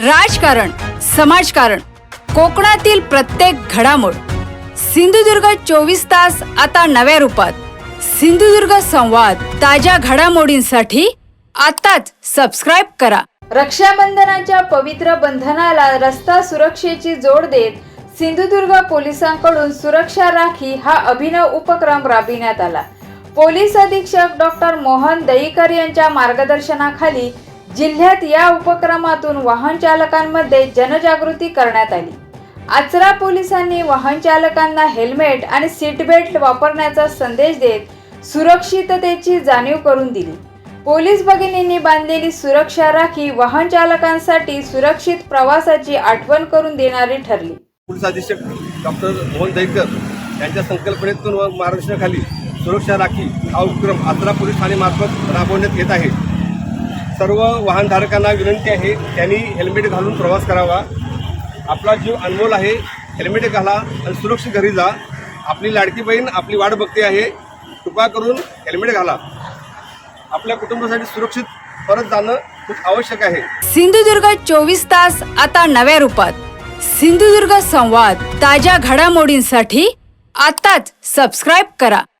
राजकारण, समाजकारण, कोकणातील प्रत्येक घडामोड. सिंधुदुर्ग 24 तास आता नव्या रूपात. सिंधुदुर्ग संवाद, ताज्या घडामोडींसाठी आताच सबस्क्राइब करा. रक्षाबंधनाच्या पवित्र बंधनाला रस्ता सुरक्षेची जोड देत सिंधुदुर्ग पोलिसांकडून सुरक्षा राखी हा अभिनव उपक्रम राबविण्यात आला. पोलीस अधीक्षक डॉक्टर मोहन दहीकर यांच्या मार्गदर्शनाखाली जिल्ह्यात या उपक्रमातून वाहन चालकांमध्ये जनजागृती करण्यात आली. आचरा पोलिसांनी वाहन चालकांना हेल्मेट आणि सीट बेल्ट वापरण्याचा संदेश देत सुरक्षिततेची जाणीव करून दिली. पोलीस भगिनींनी बांधलेली सुरक्षा राखी वाहन चालकांसाठी सुरक्षित प्रवासाची आठवण करून देणारी ठरली. पोलीस अधीक्षक डॉक्टर मोहन दहीकर यांच्या संकल्पनेतून व मार्गदर्शनाखाली सुरक्षा राखी हा उपक्रम आचरा पोलीस ठाणेमार्फत राबवण्यात येत आहे. सर्व वाहनधारकांना विनंती आहे, त्यांनी हेल्मेट घालून प्रवास करावा. आपला जीव अनमोल आहे, हेल्मेट घाला आणि सुरक्षित घरी जा. आपली लाडकी बहीण आपली वाट बघते आहे, कृपा करून हेल्मेट घाला. आपल्या कुटुंबासाठी सुरक्षित परत जाणं खूप आवश्यक आहे. सिंधुदुर्ग 24 तास आता नव्या रूपात. सिंधुदुर्ग संवाद, ताज्या घडामोडींसाठी आताच सबस्क्राइब करा.